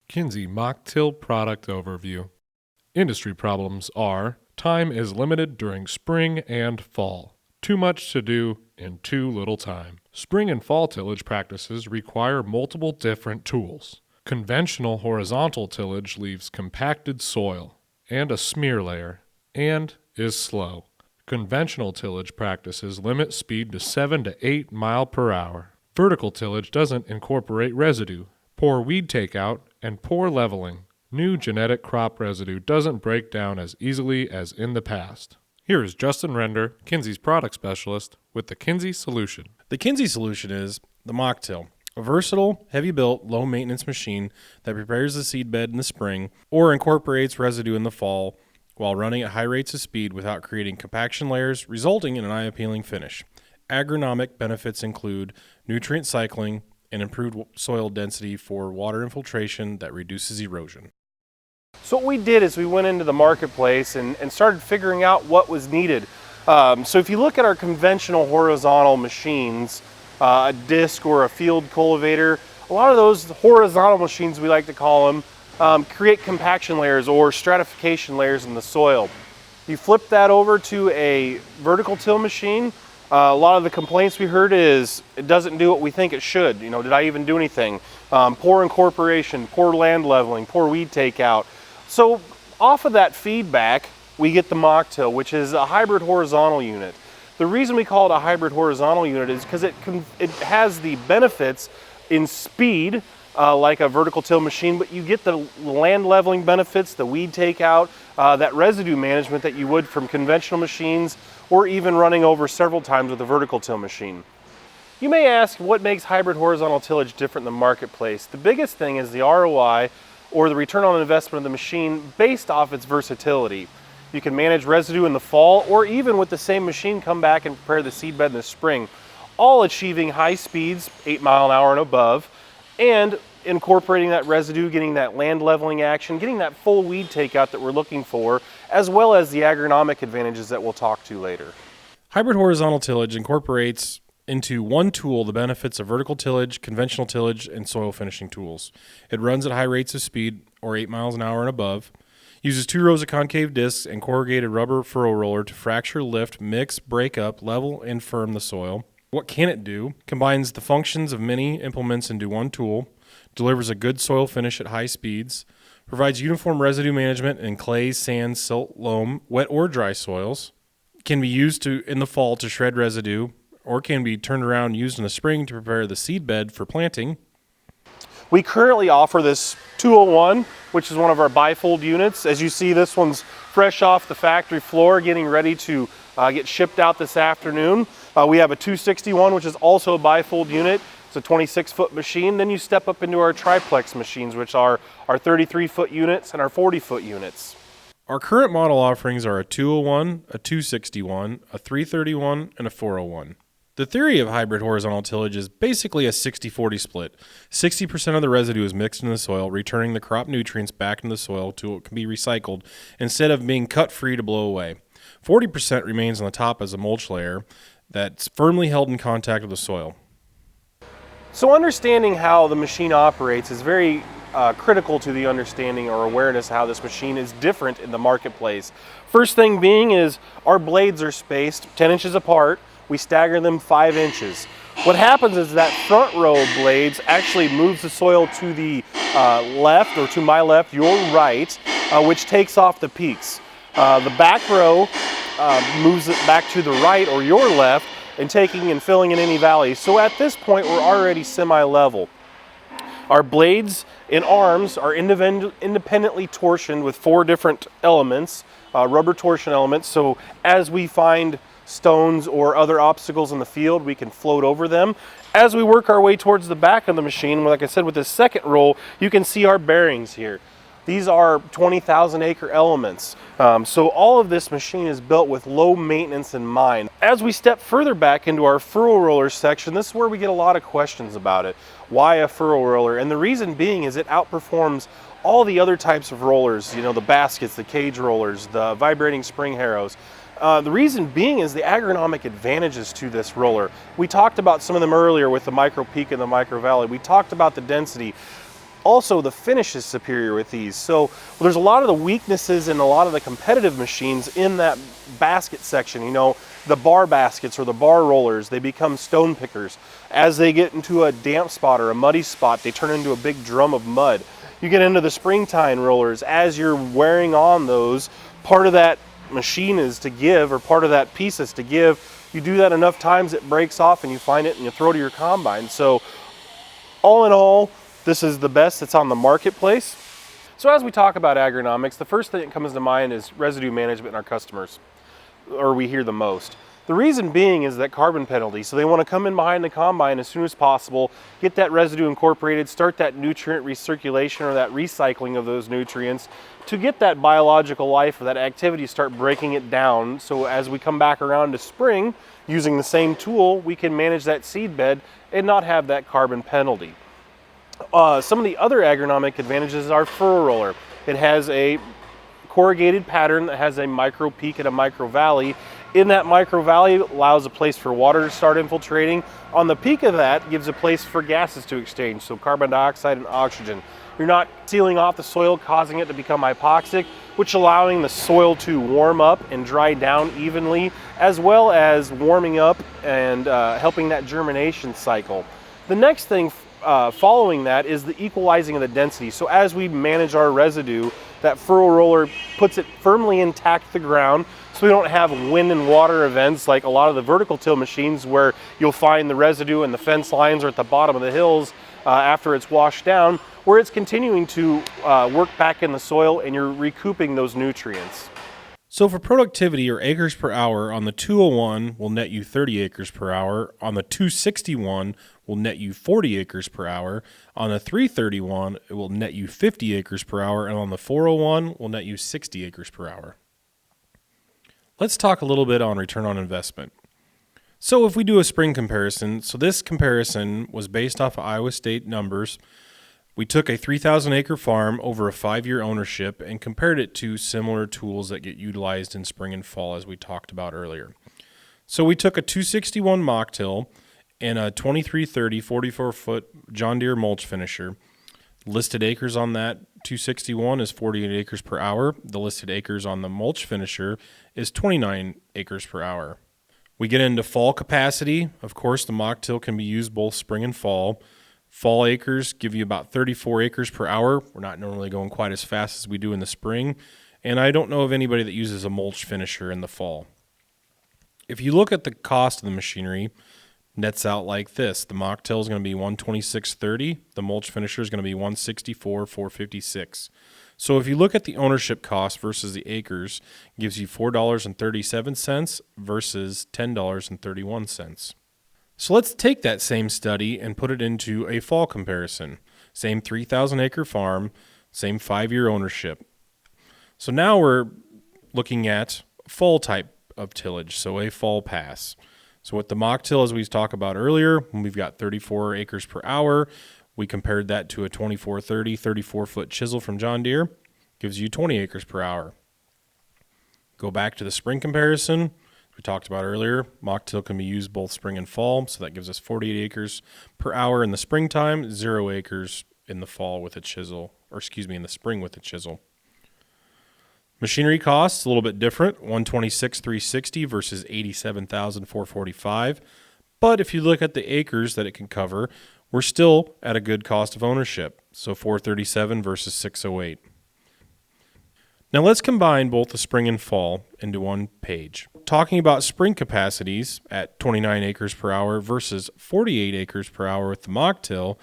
Kinze Mach Till product overview. Industry problems are: time is limited during spring and fall. Too much to do in too little time. Spring and fall tillage practices require multiple different tools. Conventional horizontal tillage leaves compacted soil and a smear layer and is slow. Conventional tillage practices limit speed to 7 to 8 miles per hour. Vertical tillage doesn't incorporate residue, poor weed takeout, and poor leveling. New genetic crop residue doesn't break down as easily as in the past. Here is Justin Render, Kinze's product specialist, with the Kinze solution. The Kinze solution is the Mach Till, a versatile, heavy-built, low-maintenance machine that prepares the seedbed in the spring or incorporates residue in the fall while running at high rates of speed without creating compaction layers, resulting in an eye-appealing finish. Agronomic benefits include nutrient cycling and improved soil density for water infiltration that reduces erosion. So what we did is we went into the marketplace and started figuring out what was needed. So if you look at our conventional horizontal machines, a disc or a field cultivator, a lot of those horizontal machines, we like to call them, create compaction layers or stratification layers in the soil. You flip that over to a vertical till machine, a lot of the complaints we heard is it doesn't do what we think it should. You know, did I even do anything? Poor incorporation, poor land leveling, poor weed takeout. So off of that feedback, we get the Mach Till, which is a hybrid horizontal unit. The reason we call it a hybrid horizontal unit is because it has the benefits in speed, like a vertical till machine, but you get the land leveling benefits, the weed takeout, that residue management that you would from conventional machines, or even running over several times with a vertical till machine. You may ask, what makes hybrid horizontal tillage different in the marketplace? The biggest thing is the ROI, or the return on investment of the machine, based off its versatility. You can manage residue in the fall, or even with the same machine come back and prepare the seedbed in the spring, all achieving high speeds, 8 miles an hour and above, and incorporating that residue, getting that land leveling action, getting that full weed takeout that we're looking for, as well as the agronomic advantages that we'll talk to later. Hybrid horizontal tillage incorporates into one tool the benefits of vertical tillage, conventional tillage, and soil finishing tools. It runs at high rates of speed, or 8 miles an hour and above, uses 2 rows of concave discs and corrugated rubber furrow roller to fracture, lift, mix, break up, level, and firm the soil. What can it do? Combines the functions of many implements into one tool, delivers a good soil finish at high speeds, provides uniform residue management in clay, sand, silt, loam, wet or dry soils, can be used in the fall to shred residue, or can be turned around and used in the spring to prepare the seedbed for planting. We currently offer this 201, which is one of our bifold units. As you see, this one's fresh off the factory floor, getting ready to get shipped out this afternoon. We have a 261, which is also a bifold unit. It's a 26-foot machine. Then you step up into our triplex machines, which are our 33-foot units and our 40-foot units. Our current model offerings are a 201, a 261, a 331, and a 401. The theory of hybrid horizontal tillage is basically a 60-40 split. 60% of the residue is mixed in the soil, returning the crop nutrients back into the soil so it can be recycled instead of being cut free to blow away. 40% remains on the top as a mulch layer that's firmly held in contact with the soil. So understanding how the machine operates is very critical to the understanding or awareness how this machine is different in the marketplace. First thing being is our blades are spaced 10 inches apart. We stagger them 5 inches. What happens is that front row of blades actually moves the soil to the left, or to my left, your right, which takes off the peaks. The back row moves it back to the right or your left, and taking and filling in any valleys. So at this point, we're already semi-level. Our blades and arms are independently torsioned with 4 different elements, rubber torsion elements. So as we find stones or other obstacles in the field, we can float over them. As we work our way towards the back of the machine, like I said, with this second roll, you can see our bearings here. These are 20,000 acre elements. So all of this machine is built with low maintenance in mind. As we step further back into our furrow roller section, this is where we get a lot of questions about it. Why a furrow roller? And the reason being is it outperforms all the other types of rollers, you know, the baskets, the cage rollers, the vibrating spring harrows. The reason being is the agronomic advantages to this roller. We talked about some of them earlier with the micro peak and the micro valley. We talked about the density. Also, the finish is superior with these. So there's a lot of the weaknesses in a lot of the competitive machines in that basket section. You know, the bar baskets or the bar rollers, they become stone pickers. As they get into a damp spot or a muddy spot, they turn into a big drum of mud. You get into the springtime rollers, as you're wearing on those, part of that machine is to give, or part of that piece is to give. You do that enough times, it breaks off and you find it and you throw it to your combine. So all in all, this is the best that's on the marketplace. So as we talk about agronomics, the first thing that comes to mind is residue management in our customers, or we hear the most. The reason being is that carbon penalty. So they want to come in behind the combine as soon as possible, get that residue incorporated, start that nutrient recirculation or that recycling of those nutrients to get that biological life or that activity, start breaking it down. So as we come back around to spring, using the same tool, we can manage that seed bed and not have that carbon penalty. Some of the other agronomic advantages are furrow roller. It has a corrugated pattern that has a micro peak and a micro valley. In that micro valley allows a place for water to start infiltrating. On the peak of that gives a place for gases to exchange, so carbon dioxide and oxygen. You're not sealing off the soil, causing it to become hypoxic, which allowing the soil to warm up and dry down evenly, as well as warming up and helping that germination cycle. The next thing following that is the equalizing of the density. So as we manage our residue, that furrow roller puts it firmly intact to the ground, so we don't have wind and water events like a lot of the vertical till machines where you'll find the residue and the fence lines are at the bottom of the hills after it's washed down, where it's continuing to work back in the soil and you're recouping those nutrients. So for productivity or acres per hour, on the 201 will net you 30 acres per hour. On the 261 will net you 40 acres per hour. On the 331, it will net you 50 acres per hour. And on the 401 will net you 60 acres per hour. Let's talk a little bit on return on investment. So if we do a spring comparison, so this comparison was based off of Iowa State numbers. We took a 3,000 acre farm over a 5-year ownership and compared it to similar tools that get utilized in spring and fall, as we talked about earlier. So we took a 261 Mach Till and a 2330 44-foot John Deere mulch finisher. Listed acres on that 261 is 48 acres per hour. The listed acres on the mulch finisher is 29 acres per hour. We get into fall capacity. Of course, the Mach Till can be used both spring and fall. Fall acres give you about 34 acres per hour. We're not normally going quite as fast as we do in the spring. And I don't know of anybody that uses a mulch finisher in the fall. If you look at the cost of the machinery, nets out like this. The Mach Till is going to be $126.30. The mulch finisher is going to be $164,456. So if you look at the ownership cost versus the acres, it gives you $4.37 versus $10.31. So let's take that same study and put it into a fall comparison. Same 3,000 acre farm, same 5-year ownership. So now we're looking at fall type of tillage, so a fall pass. So with the Mach Till, as we talked about earlier, when we've got 34 acres per hour, we compared that to a 2430 34-foot chisel from John Deere, gives you 20 acres per hour. Go back to the spring comparison. We talked about earlier, Mach Till can be used both spring and fall, so that gives us 48 acres per hour in the springtime, 0 acres in the fall with a chisel, in the spring with a chisel. Machinery costs a little bit different, $126,360 versus $87,445. But if you look at the acres that it can cover, we're still at a good cost of ownership, so $437 versus $608. Now let's combine both the spring and fall into one page. Talking about spring capacities at 29 acres per hour versus 48 acres per hour with the Mach Till,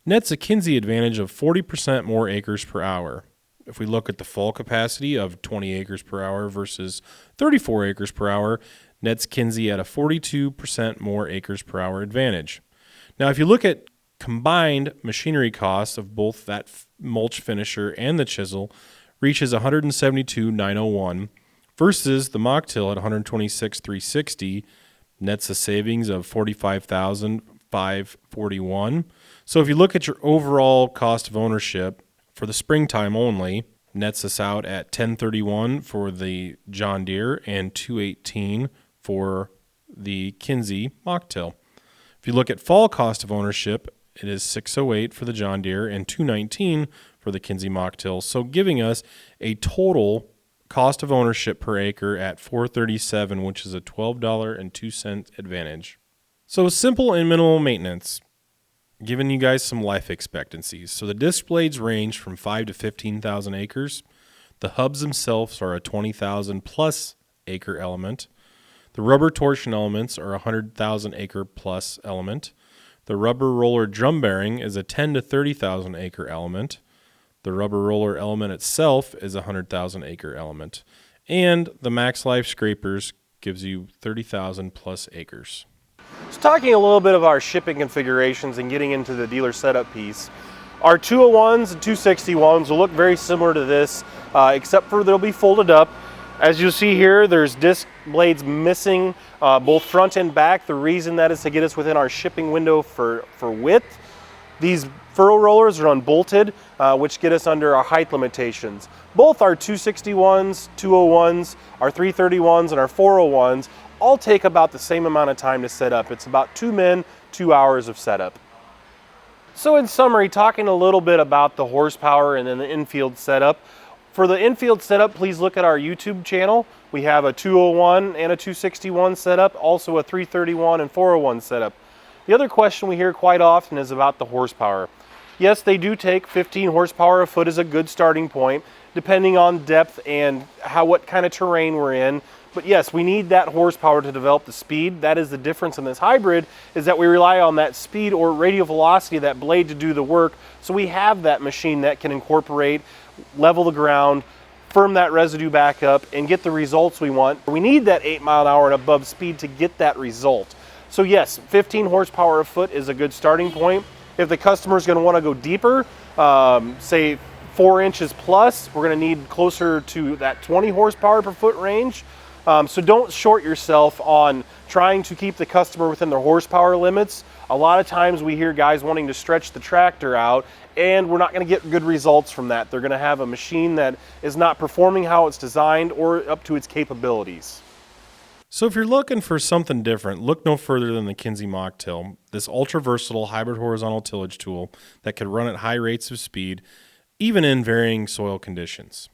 nets a Kinze advantage of 40% more acres per hour. If we look at the fall capacity of 20 acres per hour versus 34 acres per hour, nets Kinze at a 42% more acres per hour advantage. Now, if you look at combined machinery costs of both that mulch finisher and the chisel, reaches $172,901 versus the Mach Till at $126,360, nets a savings of $45,541. So if you look at your overall cost of ownership for the springtime only, nets us out at $1031 for the John Deere and $218 for the Kinze Mach Till. If you look at fall cost of ownership, It is $608 for the John Deere and $219 for the Kinze Mach Till, so giving us a total cost of ownership per acre at $437, which is a $12.02 advantage. So simple and minimal maintenance, giving you guys some life expectancies. So the disc blades range from 5 to 15,000 acres. The hubs themselves are a 20,000 plus acre element. The rubber torsion elements are a 100,000 acre plus element. The rubber roller drum bearing is a 10 to 30,000 acre element. The rubber roller element itself is a 100,000 acre element. And the max life scrapers gives you 30,000 plus acres. So talking a little bit of our shipping configurations and getting into the dealer setup piece, our 201s and 261s will look very similar to this, except for they'll be folded up. As you see here, there's disc blades missing both front and back. The reason that is to get us within our shipping window for width. These furrow rollers are unbolted, which get us under our height limitations. Both our 261s, 201s, our 331s, and our 401s all take about the same amount of time to set up. It's about 2 men, 2 hours of setup. So in summary, talking a little bit about the horsepower and then the infield setup. For the infield setup, please look at our YouTube channel. We have a 201 and a 261 setup, also a 331 and 401 setup. The other question we hear quite often is about the horsepower. Yes, they do take 15 horsepower a foot as a good starting point, depending on depth and what kind of terrain we're in. But yes, we need that horsepower to develop the speed. That is the difference in this hybrid, is that we rely on that speed or radial velocity of that blade to do the work. So we have that machine that can incorporate, level the ground, firm that residue back up, and get the results we want. We need that 8 mile an hour and above speed to get that result. So yes, 15 horsepower a foot is a good starting point. If the customer is going to want to go deeper, say 4 inches plus, we're going to need closer to that 20 horsepower per foot range. So don't short yourself on trying to keep the customer within their horsepower limits. A lot of times we hear guys wanting to stretch the tractor out, and we're not going to get good results from that. They're going to have a machine that is not performing how it's designed or up to its capabilities. So if you're looking for something different, look no further than the Kinze Mach Till, this ultra-versatile hybrid horizontal tillage tool that can run at high rates of speed, even in varying soil conditions.